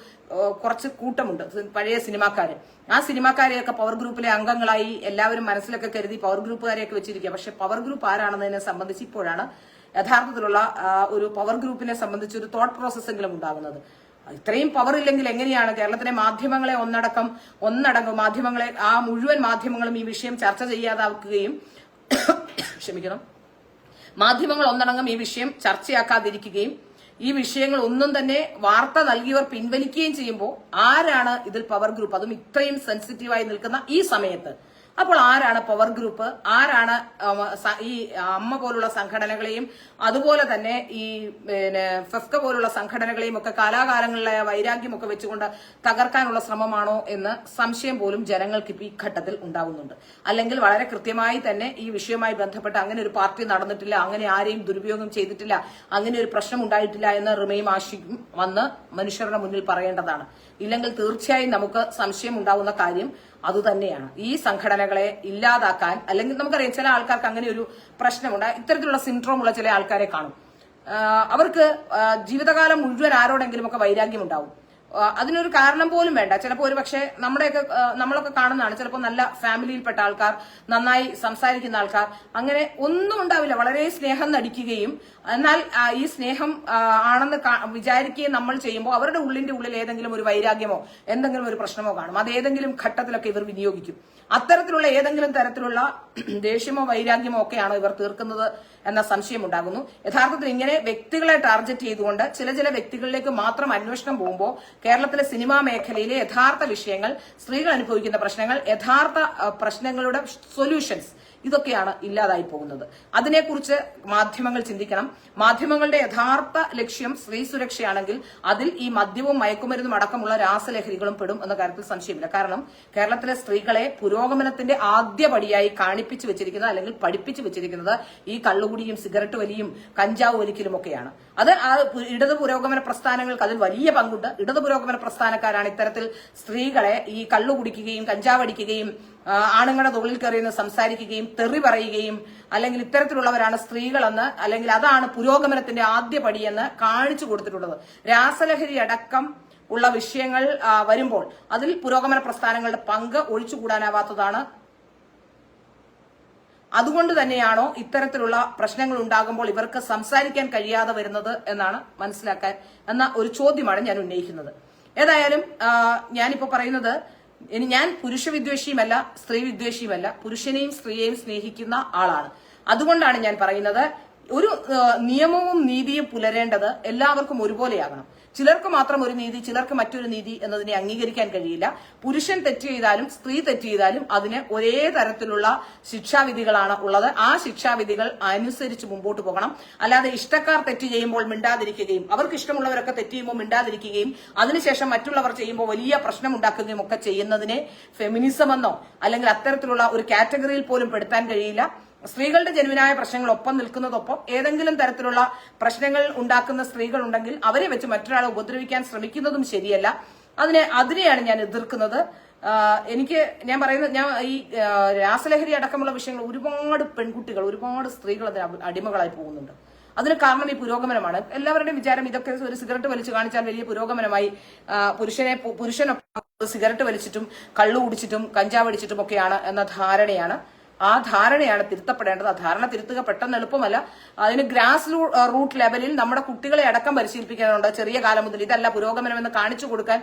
[SPEAKER 1] കുറച്ച് കൂട്ടമുണ്ട് പഴയ സിനിമാക്കാര്. ആ സിനിമാക്കാരെയൊക്കെ പവർ ഗ്രൂപ്പിലെ അംഗങ്ങളായി എല്ലാവരും മനസ്സിലൊക്കെ കരുതി പവർ ഗ്രൂപ്പുകാരെയൊക്കെ വെച്ചിരിക്കുക. പക്ഷെ പവർ ഗ്രൂപ്പ് ആരാണെന്നതിനെ സംബന്ധിച്ച് ഇപ്പോഴാണ് യഥാർത്ഥത്തിലുള്ള ഒരു പവർ ഗ്രൂപ്പിനെ സംബന്ധിച്ച് ഒരു തോട്ട് പ്രോസസ്സെങ്കിലും ഉണ്ടാകുന്നത്. ഇത്രയും പവർ ഇല്ലെങ്കിൽ എങ്ങനെയാണ് കേരളത്തിലെ മാധ്യമങ്ങളെ ഒന്നടങ്കം മാധ്യമങ്ങളെ ആ മുഴുവൻ മാധ്യമങ്ങളും ഈ വിഷയം ചർച്ച ചെയ്യാതാക്കുകയും ക്ഷമിക്കണം, മാധ്യമങ്ങൾ ഒന്നടങ്കം ഈ വിഷയം ചർച്ചയാക്കാതിരിക്കുകയും ഈ വിഷയങ്ങൾ ഒന്നും തന്നെ വാർത്ത നൽകിയവർ പിൻവലിക്കുകയും ചെയ്യുമ്പോൾ ആരാണ് ഇതിൽ പവർ ഗ്രൂപ്പ്? അതും ഇത്രയും സെൻസിറ്റീവായി നിൽക്കുന്ന ഈ സമയത്ത്. അപ്പോൾ ആരാണ് പവർ ഗ്രൂപ്പ്? ആരാണ് ഈ അമ്മ പോലുള്ള സംഘടനകളെയും അതുപോലെ തന്നെ ഈ ഫെഫ്ക പോലുള്ള സംഘടനകളെയും ഒക്കെ കാലാകാലങ്ങളിലെ വൈരാഗ്യമൊക്കെ വെച്ചുകൊണ്ട് തകർക്കാനുള്ള ശ്രമമാണോ എന്ന് സംശയം പോലും ജനങ്ങൾക്ക് ഈ ഘട്ടത്തിൽ ഉണ്ടാകുന്നുണ്ട്. അല്ലെങ്കിൽ വളരെ കൃത്യമായി തന്നെ ഈ വിഷയവുമായി ബന്ധപ്പെട്ട് അങ്ങനെ ഒരു പാർട്ടി നടന്നിട്ടില്ല, അങ്ങനെ ആരെയും ദുരുപയോഗം ചെയ്തിട്ടില്ല, അങ്ങനെ ഒരു പ്രശ്നം ഉണ്ടായിട്ടില്ല എന്ന് റിമയും ആഷിക്കും വന്ന് മനുഷ്യരുടെ മുന്നിൽ പറയേണ്ടതാണ്. ഇല്ലെങ്കിൽ തീർച്ചയായും നമുക്ക് സംശയം ഉണ്ടാകുന്ന കാര്യം അതുതന്നെയാണ്. ഈ സംഘടനകളെ ഇല്ലാതാക്കാൻ, അല്ലെങ്കിൽ നമുക്കറിയാം ചില ആൾക്കാർക്ക് അങ്ങനെ ഒരു പ്രശ്നമുണ്ട്, ഇത്തരത്തിലുള്ള സിൻഡ്രോം ഉള്ള ചില ആൾക്കാരെ കാണും. അവർക്ക് ജീവിതകാലം മുഴുവൻ ആരോടെങ്കിലും ഒക്കെ വൈരാഗ്യം ഉണ്ടാവും. അതിനൊരു കാരണം പോലും വേണ്ട. ചിലപ്പോൾ ഒരു പക്ഷേ നമ്മളൊക്കെ കാണുന്നതാണ്, ചിലപ്പോൾ നല്ല ഫാമിലിയിൽപ്പെട്ട ആൾക്കാർ, നന്നായി സംസാരിക്കുന്ന ആൾക്കാർ, അങ്ങനെ ഒന്നും ഉണ്ടാവില്ല, വളരെ സ്നേഹം നടിക്കുകയും എന്നാൽ ഈ സ്നേഹം ആണെന്ന് വിചാരിക്കുകയും നമ്മൾ ചെയ്യുമ്പോൾ അവരുടെ ഉള്ളിന്റെ ഉള്ളിൽ ഏതെങ്കിലും ഒരു വൈരാഗ്യമോ എന്തെങ്കിലും ഒരു പ്രശ്നമോ കാണും. അത് ഏതെങ്കിലും ഘട്ടത്തിലൊക്കെ ഇവർ വിനിയോഗിക്കും. അത്തരത്തിലുള്ള ഏതെങ്കിലും തരത്തിലുള്ള ദേഷ്യമോ വൈരാഗ്യമോ ഒക്കെയാണോ ഇവർ തീർക്കുന്നത് എന്ന സംശയം ഉണ്ടാകുന്നു. യഥാർത്ഥത്തിൽ ഇങ്ങനെ വ്യക്തികളെ ടാർഗറ്റ് ചെയ്തുകൊണ്ട് ചില വ്യക്തികളിലേക്ക് മാത്രം അന്വേഷണം പോകുമ്പോൾ കേരളത്തിലെ സിനിമാ മേഖലയിലെ യഥാർത്ഥ വിഷയങ്ങൾ, സ്ത്രീകൾ അനുഭവിക്കുന്ന പ്രശ്നങ്ങൾ, യഥാർത്ഥ പ്രശ്നങ്ങളുടെ സൊല്യൂഷൻസ്, ഇതൊക്കെയാണ് ഇല്ലാതായി പോകുന്നത്. അതിനെക്കുറിച്ച് മാധ്യമങ്ങൾ ചിന്തിക്കണം. മാധ്യമങ്ങളുടെ യഥാർത്ഥ ലക്ഷ്യം സ്ത്രീ സുരക്ഷയാണെങ്കിൽ അതിൽ ഈ മദ്യവും മയക്കുമരുന്നും അടക്കമുള്ള രാസലഹരികളും പെടും എന്ന കാര്യത്തിൽ സംശയമില്ല. കാരണം കേരളത്തിലെ സ്ത്രീകളെ പുരോഗമനത്തിന്റെ ആദ്യപടിയായി കാണിപ്പിച്ചു വെച്ചിരിക്കുന്നത് അല്ലെങ്കിൽ പഠിപ്പിച്ചു വെച്ചിരിക്കുന്നത് ഈ കള്ളുകുടിയും സിഗരറ്റ് വലിയും കഞ്ചാവ് വലിക്കലും ഒക്കെയാണ്. അത് ഇടതു പുരോഗമന പ്രസ്ഥാനങ്ങൾക്ക് അതിൽ വലിയ പങ്കുണ്ട്. ഇടതു പുരോഗമന പ്രസ്ഥാനക്കാരാണ് ഇത്തരത്തിൽ സ്ത്രീകളെ ഈ കള്ളു കുടിക്കുകയും കഞ്ചാവടിക്കുകയും ആണുങ്ങളുടെ തൊഴിൽ കയറിയെന്ന് സംസാരിക്കുകയും തെറി പറയുകയും അല്ലെങ്കിൽ ഇത്തരത്തിലുള്ളവരാണ് സ്ത്രീകളെന്ന് അല്ലെങ്കിൽ അതാണ് പുരോഗമനത്തിന്റെ ആദ്യ പടിയെന്ന് കാണിച്ചു കൊടുത്തിട്ടുള്ളത്. രാസലഹരി അടക്കം ഉള്ള വിഷയങ്ങൾ വരുമ്പോൾ അതിൽ പുരോഗമന പ്രസ്ഥാനങ്ങളുടെ പങ്ക് ഒഴിച്ചുകൂടാനാവാത്തതാണ്. അതുകൊണ്ട് തന്നെയാണോ ഇത്തരത്തിലുള്ള പ്രശ്നങ്ങൾ ഉണ്ടാകുമ്പോൾ ഇവർക്ക് സംസാരിക്കാൻ കഴിയാതെ വരുന്നത് എന്നാണ് മനസ്സിലാക്കാൻ എന്ന ഒരു ചോദ്യമാണ് ഞാൻ ഉന്നയിക്കുന്നത്. ഏതായാലും ഞാനിപ്പോ പറയുന്നത്, ഞാൻ പുരുഷ വിദ്വേഷിയുമല്ല സ്ത്രീ വിദ്വേഷിയുമല്ല, പുരുഷനെയും സ്ത്രീയെയും സ്നേഹിക്കുന്ന ആളാണ്. അതുകൊണ്ടാണ് ഞാൻ പറയുന്നത്, ഒരു നിയമവും നീതിയും പുലരേണ്ടത് എല്ലാവർക്കും ഒരുപോലെയാകണം. ചിലർക്ക് മാത്രം ഒരു നീതി, ചിലർക്ക് മറ്റൊരു നീതി എന്നതിനെ അംഗീകരിക്കാൻ കഴിയില്ല. പുരുഷൻ തെറ്റ് ചെയ്താലും സ്ത്രീ തെറ്റ് ചെയ്താലും അതിന് ഒരേ തരത്തിലുള്ള ശിക്ഷാവിധികളാണ് ഉള്ളത്. ആ ശിക്ഷാവിധികൾ അനുസരിച്ച് മുമ്പോട്ട് പോകണം. അല്ലാതെ ഇഷ്ടക്കാർ തെറ്റ് ചെയ്യുമ്പോൾ മിണ്ടാതിരിക്കുകയും അവർക്ക് ഇഷ്ടമുള്ളവരൊക്കെ തെറ്റ് ചെയ്യുമ്പോൾ മിണ്ടാതിരിക്കുകയും അതിനുശേഷം മറ്റുള്ളവർ ചെയ്യുമ്പോൾ വലിയ പ്രശ്നം ഉണ്ടാക്കുകയും ഒക്കെ ചെയ്യുന്നതിനെ ഫെമിനിസം എന്നോ അല്ലെങ്കിൽ അത്തരത്തിലുള്ള ഒരു കാറ്റഗറിയിൽ പോലും പെടുത്താൻ കഴിയില്ല. സ്ത്രീകളുടെ ജനുവിനായ പ്രശ്നങ്ങൾ ഒപ്പം നിൽക്കുന്നതൊപ്പം ഏതെങ്കിലും തരത്തിലുള്ള പ്രശ്നങ്ങൾ ഉണ്ടാക്കുന്ന സ്ത്രീകൾ ഉണ്ടെങ്കിൽ അവരെ വെച്ച് മറ്റൊരാളെ ഉപദ്രവിക്കാൻ ശ്രമിക്കുന്നതും ശരിയല്ല. അതിനെയാണ് ഞാൻ എതിർക്കുന്നത്. ഞാൻ പറയുന്നത്, ഈ രാസലഹരി അടക്കമുള്ള വിഷയങ്ങൾ ഒരുപാട് പെൺകുട്ടികൾ, ഒരുപാട് സ്ത്രീകൾ അതിന് അടിമകളായി പോകുന്നുണ്ട്. അതിന് കാരണം ഈ പുരോഗമനമാണ്. എല്ലാവരുടെയും വിചാരം ഇതൊക്കെ ഒരു സിഗരറ്റ് വലിച്ചു കാണിച്ചാൽ വലിയ പുരോഗമനമായി, പുരുഷനൊപ്പം സിഗരറ്റ് വലിച്ചിട്ടും കള്ളു കുടിച്ചിട്ടും കഞ്ചാവ് അടിച്ചിട്ടും ഒക്കെയാണ് എന്ന ധാരണയാണ്. ആ ധാരണയാണ് തിരുത്തപ്പെടേണ്ടത്. ആ ധാരണ തിരുത്തുക പെട്ടെന്ന് എളുപ്പമല്ല. അതിന് ഗ്രാസ് റൂട്ട് ലെവലിൽ നമ്മുടെ കുട്ടികളെ അടക്കം പരിശീലിപ്പിക്കാനുണ്ട്. ചെറിയ കാലം മുതൽ ഇതല്ല പുരോഗമനമെന്ന് കാണിച്ചു കൊടുക്കാൻ,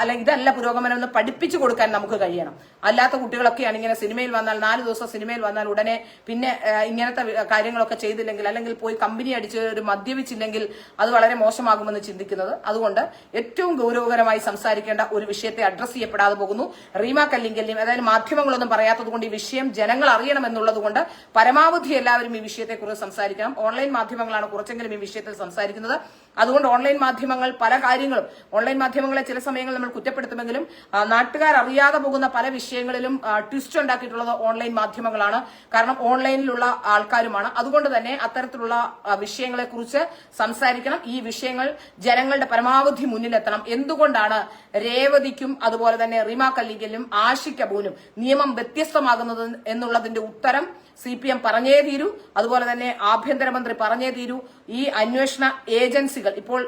[SPEAKER 1] അല്ലെങ്കിൽ ഇതല്ല പുരോഗമനമെന്ന് പഠിപ്പിച്ചു കൊടുക്കാൻ നമുക്ക് കഴിയണം. അല്ലാത്ത കുട്ടികളൊക്കെയാണ് ഇങ്ങനെ സിനിമയിൽ വന്നാൽ 4 ദിവസം സിനിമയിൽ വന്നാൽ ഉടനെ പിന്നെ ഇങ്ങനത്തെ കാര്യങ്ങളൊക്കെ ചെയ്തില്ലെങ്കിൽ അല്ലെങ്കിൽ പോയി കമ്പനി അടിച്ച് ഒരു മദ്യപിച്ചില്ലെങ്കിൽ അത് വളരെ മോശമാകുമെന്ന് ചിന്തിക്കുന്നത്. അതുകൊണ്ട് ഏറ്റവും ഗൗരവകരമായി സംസാരിക്കേണ്ട ഒരു വിഷയത്തെ അഡ്രസ് ചെയ്യപ്പെടാതെ പോകുന്നു. റീമ കല്ലിങ്കലിനും അതായത് മാധ്യമങ്ങളൊന്നും പറയാത്തത് കൊണ്ട് ഈ വിഷയം ജനങ്ങൾ അറിയണമെന്നുള്ളത് കൊണ്ട് പരമാവധി എല്ലാവരും ഈ വിഷയത്തെക്കുറിച്ച് സംസാരിക്കണം. ഓൺലൈൻ മാധ്യമങ്ങളാണ് കുറച്ചെങ്കിലും ഈ വിഷയത്തിൽ സംസാരിക്കുന്നത്. അതുകൊണ്ട് ഓൺലൈൻ മാധ്യമങ്ങൾ പല കാര്യങ്ങളും, ഓൺലൈൻ മാധ്യമങ്ങളെ ചില സമയങ്ങളിൽ നമ്മൾ കുറ്റപ്പെടുത്തുമെങ്കിലും നാട്ടുകാർ അറിയാതെ പോകുന്ന പല വിഷയങ്ങളിലും ട്വിസ്റ്റ് ഉണ്ടാക്കിയിട്ടുള്ളത് ഓൺലൈൻ മാധ്യമങ്ങളാണ്. കാരണം ഓൺലൈനിലുള്ള ആൾക്കാരുമാണ്. അതുകൊണ്ട് തന്നെ അത്തരത്തിലുള്ള വിഷയങ്ങളെ കുറിച്ച് സംസാരിക്കണം. ഈ വിഷയങ്ങൾ ജനങ്ങളുടെ പരമാവധി മുന്നിലെത്തണം. എന്തുകൊണ്ടാണ് രേവതിക്കും അതുപോലെ തന്നെ റീമ കല്ലിങ്കലിനും ആഷിക് അബൂനും നിയമം വ്യത്യസ്തമാകുന്നത് എന്നുള്ളതിന്റെ ഉത്തരം CPM പറഞ്ഞേ തീരൂ. അതുപോലെ തന്നെ ആഭ്യന്തരമന്ത്രി പറഞ്ഞേ തീരൂ. ഈ അന്വേഷണ ഏജൻസികൾ, ഇപ്പോൾ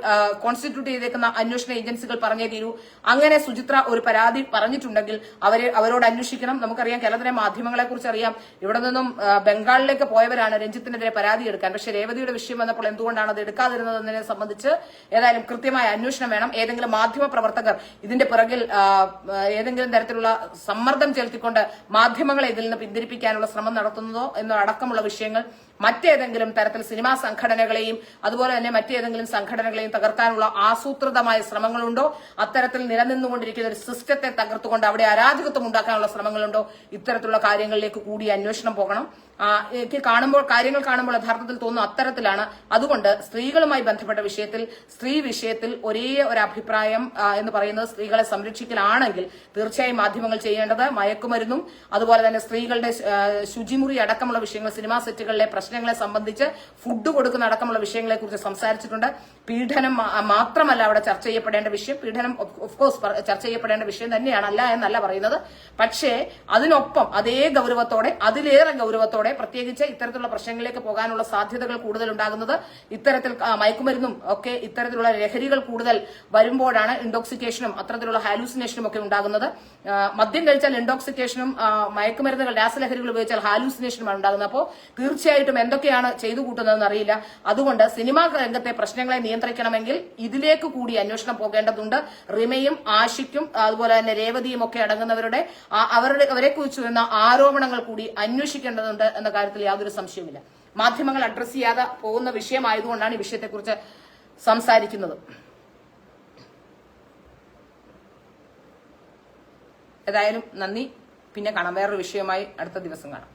[SPEAKER 1] കോൺസ്റ്റിറ്റ്യൂട്ട് ചെയ്തേക്കുന്ന അന്വേഷണ ഏജൻസികൾ പറഞ്ഞേ തീരൂ. അങ്ങനെ സുചിത്ര ഒരു പരാതി പറഞ്ഞിട്ടുണ്ടെങ്കിൽ അവരോട് അന്വേഷിക്കണം. നമുക്കറിയാം, കേരളത്തിലെ മാധ്യമങ്ങളെ കുറിച്ച് അറിയാം. ഇവിടെ നിന്നും ബംഗാളിലേക്ക് പോയവരാണ് രഞ്ജിത്തിനെതിരെ പരാതി എടുക്കാൻ. പക്ഷെ രേവതിയുടെ വിഷയം വന്നപ്പോൾ എന്തുകൊണ്ടാണ് അത് എടുക്കാതിരുന്നതെന്നതിനെ സംബന്ധിച്ച് ഏതായാലും കൃത്യമായ അന്വേഷണം വേണം. ഏതെങ്കിലും മാധ്യമ പ്രവർത്തകർ ഇതിന്റെ പിറകിൽ ഏതെങ്കിലും തരത്തിലുള്ള സമ്മർദ്ദം ചെലുത്തിക്കൊണ്ട് മാധ്യമങ്ങളെ ഇതിൽ നിന്ന് പിന്തിരിപ്പിക്കാനുള്ള ശ്രമം നടത്തുന്നതോ എന്നടക്കമുള്ള വിഷയങ്ങൾ മറ്റേതെങ്കിലും തരത്തിൽ സിനിമാ സംഘടനകളെയും അതുപോലെ തന്നെ മറ്റേതെങ്കിലും സംഘടനകളെയും തകർക്കാനുള്ള ആസൂത്രിതമായ ശ്രമങ്ങളുണ്ടോ, അത്തരത്തിൽ നിലനിന്നുകൊണ്ടിരിക്കുന്ന ഒരു സിസ്റ്റത്തെ തകർത്തുകൊണ്ട് അവിടെ അരാജകത്വം ഉണ്ടാക്കാനുള്ള ശ്രമങ്ങളുണ്ടോ, ഇത്തരത്തിലുള്ള കാര്യങ്ങളിലേക്ക് കൂടി അന്വേഷണം പോകണം. എനിക്ക് കാര്യങ്ങൾ കാണുമ്പോൾ യഥാർത്ഥത്തിൽ തോന്നുന്നു അത്തരത്തിലാണ്. അതുകൊണ്ട് സ്ത്രീകളുമായി ബന്ധപ്പെട്ട വിഷയത്തിൽ, സ്ത്രീ വിഷയത്തിൽ ഒരേ ഒരു അഭിപ്രായം എന്ന് പറയുന്നത് സ്ത്രീകളെ സംരക്ഷിക്കലാണെങ്കിൽ തീർച്ചയായും മാധ്യമങ്ങൾ ചെയ്യേണ്ടത് മയക്കുമരുന്നും അതുപോലെ തന്നെ സ്ത്രീകളുടെ ശുചിമുറി അടക്കമുള്ള വിഷയങ്ങൾ, സിനിമാ സെറ്റുകളിലെ പ്രശ്നങ്ങളെ സംബന്ധിച്ച് ഫുഡ് കൊടുക്കുന്ന അടക്കമുള്ള വിഷയങ്ങളെ കുറിച്ച് സംസാരിച്ചിട്ടുണ്ട്. പീഡനം മാത്രമല്ല അവിടെ ചർച്ച ചെയ്യപ്പെടേണ്ട വിഷയം, പീഡനം ഓഫ്കോഴ്സ് ചർച്ച ചെയ്യപ്പെടേണ്ട വിഷയം തന്നെയാണ്, അല്ല എന്നല്ല പറയുന്നത്. പക്ഷേ അതിനൊപ്പം അതേ ഗൗരവത്തോടെ, അതിലേറെ ഗൗരവത്തോടെ, പ്രത്യേകിച്ച് ഇത്തരത്തിലുള്ള പ്രശ്നങ്ങളിലേക്ക് പോകാനുള്ള സാധ്യതകൾ കൂടുതൽ ഉണ്ടാകുന്നത് ഇത്തരത്തിൽ മയക്കുമരുന്നും ഒക്കെ ഇത്തരത്തിലുള്ള ലഹരികൾ കൂടുതൽ വരുമ്പോഴാണ് ഇൻടോക്സിക്കേഷനും അത്തരത്തിലുള്ള ഹാലൂസിനേഷനും ഒക്കെ ഉണ്ടാകുന്നത്. മദ്യം കഴിച്ചാൽ ഇൻടോക്സിക്കേഷനും മയക്കുമരുന്നുകൾ രാസലഹരികൾ ഉപയോഗിച്ചാൽ ഹാലൂസിനേഷനുമാണ് ഉണ്ടാകുന്നത്. അപ്പോൾ തീർച്ചയായിട്ടും എന്തൊക്കെയാണ് ചെയ്തു കൂട്ടുന്നതെന്ന് അറിയില്ല. അതുകൊണ്ട് സിനിമാ രംഗത്തെ പ്രശ്നങ്ങളെ നിയന്ത്രിക്കണമെങ്കിൽ ഇതിലേക്ക് കൂടി അന്വേഷണം പോകേണ്ടതുണ്ട്. റിമയും ആഷിക്കും അതുപോലെ തന്നെ രേവതിയും ഒക്കെ അടങ്ങുന്നവരുടെ അവരെ കുറിച്ച് വരുന്ന ആരോപണങ്ങൾ കൂടി അന്വേഷിക്കേണ്ടതുണ്ട് എന്ന കാര്യത്തിൽ യാതൊരു സംശയവുമില്ല. മാധ്യമങ്ങൾ അഡ്രസ് ചെയ്യാതെ പോകുന്ന വിഷയമായതുകൊണ്ടാണ് ഈ വിഷയത്തെക്കുറിച്ച് സംസാരിക്കുന്നത്. ഏതായാലും നന്ദി. പിന്നെ കാണാം. വേറൊരു വിഷയമായി അടുത്ത ദിവസം കാണാം.